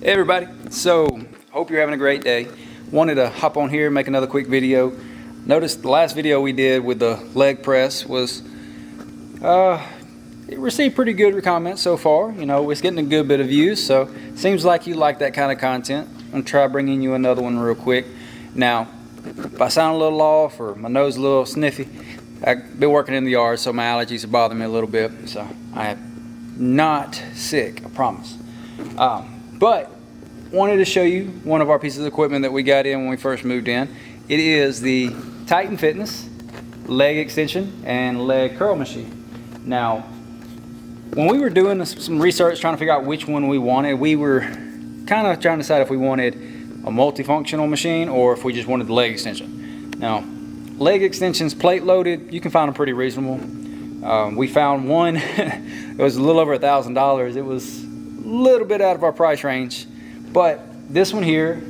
Hey everybody, so hope you're having a great day. Wanted to hop on here and make another quick video. Noticed the last video we did with the leg press was it received pretty good comments so far. You know, it's getting a good bit of views, so seems like you like that kind of content. I'm gonna try bringing you another one real quick. Now, if I sound a little off or my nose a little sniffy, I've been working in the yard, so my allergies are bothering me a little bit. So I am not sick, I promise. But wanted to show you one of our pieces of equipment that we got in when we first moved in. It is the Titan Fitness leg extension and leg curl machine. Now, when we were doing some research trying to figure out which one we wanted, we were kind of trying to decide if we wanted a multifunctional machine or if we just wanted the leg extension. Now, leg extensions, plate loaded, you can find them pretty reasonable. We found one, it was a little over $1,000. It was a little bit out of our price range, but this one here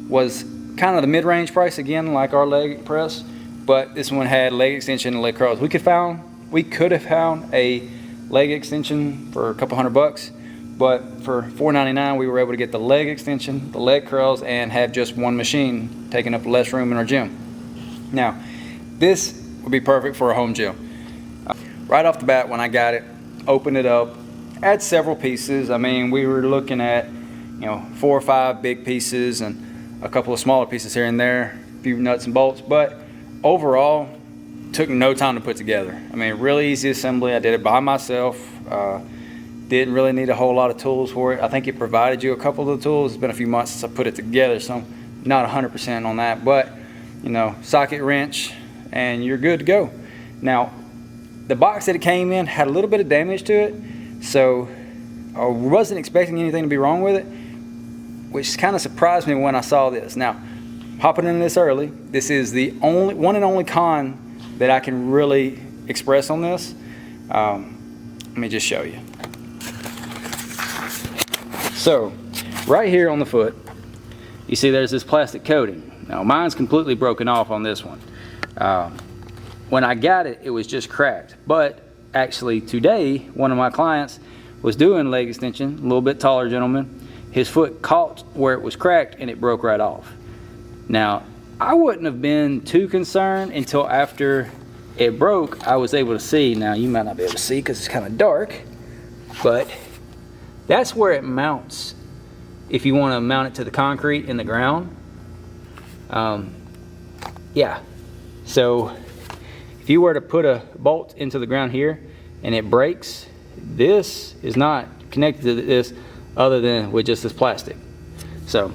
was kind of the mid-range price, again, like our leg press, but this one had leg extension and leg curls. We could have found a leg extension for a couple $100, but for $4.99 we were able to get the leg extension, the leg curls, and have just one machine taking up less room in our gym. Now, this would be perfect for a home gym. Right off the bat, when I got it, opened it up, had several pieces. I mean, we were looking at, 4 or 5 big pieces and a couple of smaller pieces here and there, a few nuts and bolts, but overall, took no time to put together. I mean, really easy assembly. I did it by myself. Didn't really need a whole lot of tools for it. I think it provided you a couple of the tools. It's been a few months since I put it together, so I'm not 100% on that, but socket wrench and you're good to go. Now, the box that it came in had a little bit of damage to it, so I wasn't expecting anything to be wrong with it, which kind of surprised me when I saw this. Now, hopping into this early, this is the one and only con that I can really express on this. Let me just show you. So, right here on the foot, you see there's this plastic coating. Now, mine's completely broken off on this one. When I got it, it was just cracked. But actually today, one of my clients was doing leg extension, a little bit taller gentleman. His foot caught where it was cracked and it broke right off. Now, I wouldn't have been too concerned until after it broke, I was able to see. Now, you might not be able to see because it's kind of dark, but that's where it mounts if you want to mount it to the concrete in the ground. Yeah, so if you were to put a bolt into the ground here and it breaks, this is not connected to this other than with just this plastic. So,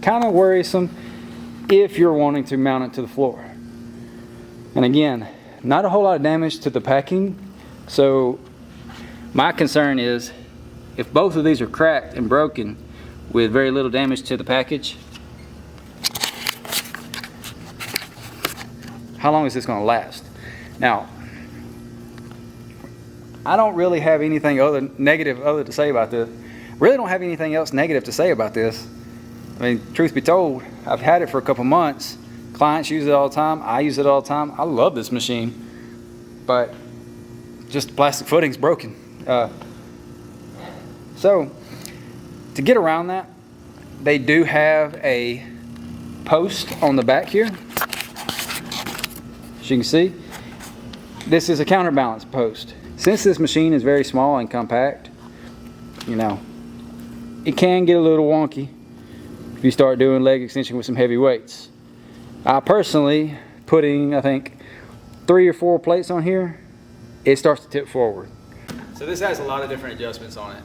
kind of worrisome if you're wanting to mount it to the floor. And again, not a whole lot of damage to the packing. So, my concern is if both of these are cracked and broken with very little damage to the package, how long is this going to last? Now, I don't really have anything negative to say about this. Really don't have anything else negative to say about this. I mean, truth be told, I've had it for a couple months. Clients use it all the time. I use it all the time. I love this machine, but just the plastic footing's broken. So, to get around that, they do have a post on the back here. As you can see, this is a counterbalance post. Since this machine is very small and compact, it can get a little wonky if you start doing leg extension with some heavy weights. I personally, putting I think 3 or 4 plates on here, it starts to tip forward. So this has a lot of different adjustments on it.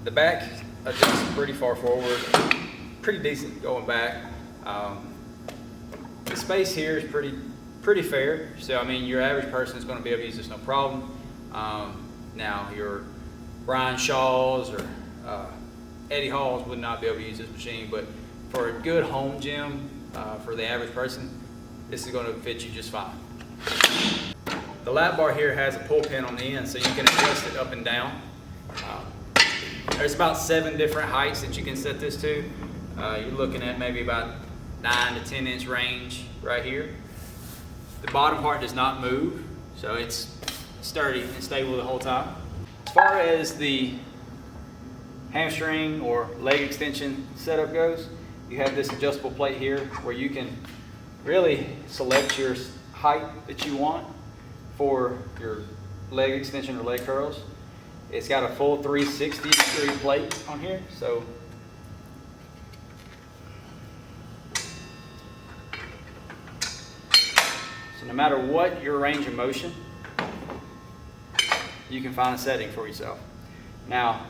The back adjusts pretty far forward, pretty decent going back. The space here is pretty fair. So I mean, your average person is going to be able to use this no problem. Now your Brian Shaws or Eddie Halls would not be able to use this machine, but for a good home gym, for the average person, this is going to fit you just fine. The lap bar here has a pull pin on the end, so you can adjust it up and down. There's about 7 different heights that you can set this to. You're looking at maybe about 9 to 10 inch range right here. The bottom part does not move, so it's sturdy and stable the whole time. As far as the hamstring or leg extension setup goes, you have this adjustable plate here where you can really select your height that you want for your leg extension or leg curls. It's got a full 360 degree plate on here, so no matter what your range of motion, you can find a setting for yourself. Now,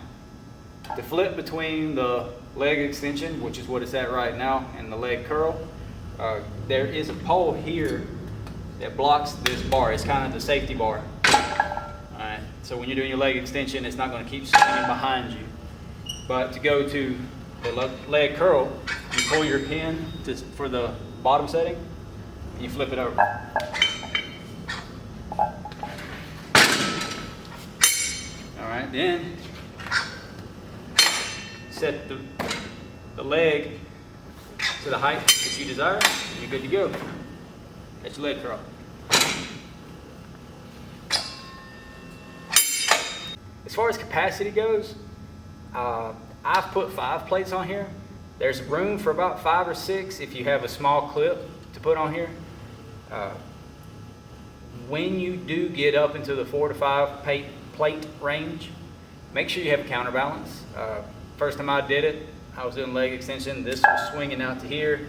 to flip between the leg extension, which is what it's at right now, and the leg curl, there is a pole here that blocks this bar. It's kind of the safety bar. Alright, so when you're doing your leg extension, it's not going to keep swinging behind you. But to go to the leg curl, you pull your pin for the bottom setting, and you flip it over. Alright, then set the leg to the height that you desire, and you're good to go. That's your leg curl. As far as capacity goes, I've put 5 plates on here. There's room for about 5 or 6 if you have a small clip to put on here. When you do get up into the 4 to 5 plate range, make sure you have a counterbalance. First time I did it, I was doing leg extension. This was swinging out to here.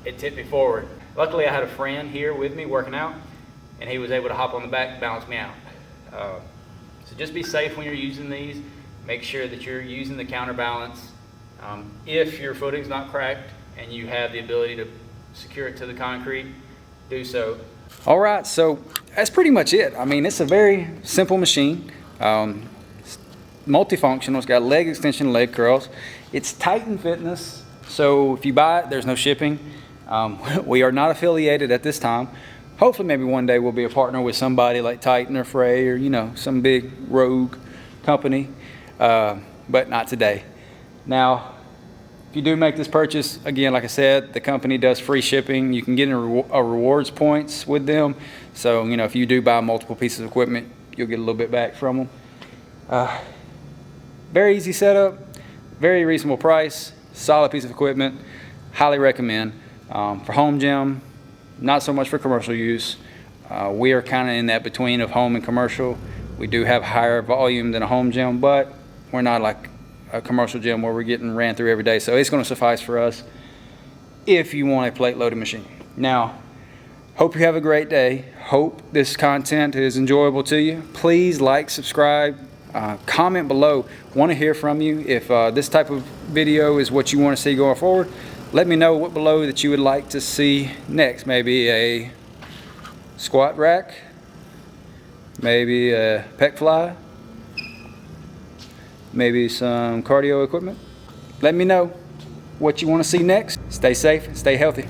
It tipped me forward. Luckily, I had a friend here with me working out, and he was able to hop on the back and balance me out. So just be safe when you're using these. Make sure that you're using the counterbalance. If your footing's not cracked and you have the ability to secure it to the concrete, do so. All right, so that's pretty much it. I mean, it's a very simple machine. Multifunctional. It's got leg extension, leg curls. It's Titan Fitness, so if you buy it, there's no shipping. We are not affiliated at this time. Hopefully, maybe one day we'll be a partner with somebody like Titan or Frey or, you know, some big rogue company, but not today. Now, if you do make this purchase, again, like I said, the company does free shipping. You can get a rewards points with them. So, you know, if you do buy multiple pieces of equipment, you'll get a little bit back from them. Very easy setup, very reasonable price, solid piece of equipment. Highly recommend. For home gym, not so much for commercial use. We are kind of in that between of home and commercial. We do have higher volume than a home gym, but we're not like a commercial gym where we're getting ran through every day. So it's going to suffice for us if you want a plate loaded machine. Now, hope you have a great day. Hope this content is enjoyable to you. Please like, subscribe, comment below. Want to hear from you. If this type of video is what you want to see going forward, let me know what below that you would like to see next. Maybe a squat rack, maybe a pec fly, maybe some cardio equipment. Let me know what you want to see next. Stay safe, stay healthy.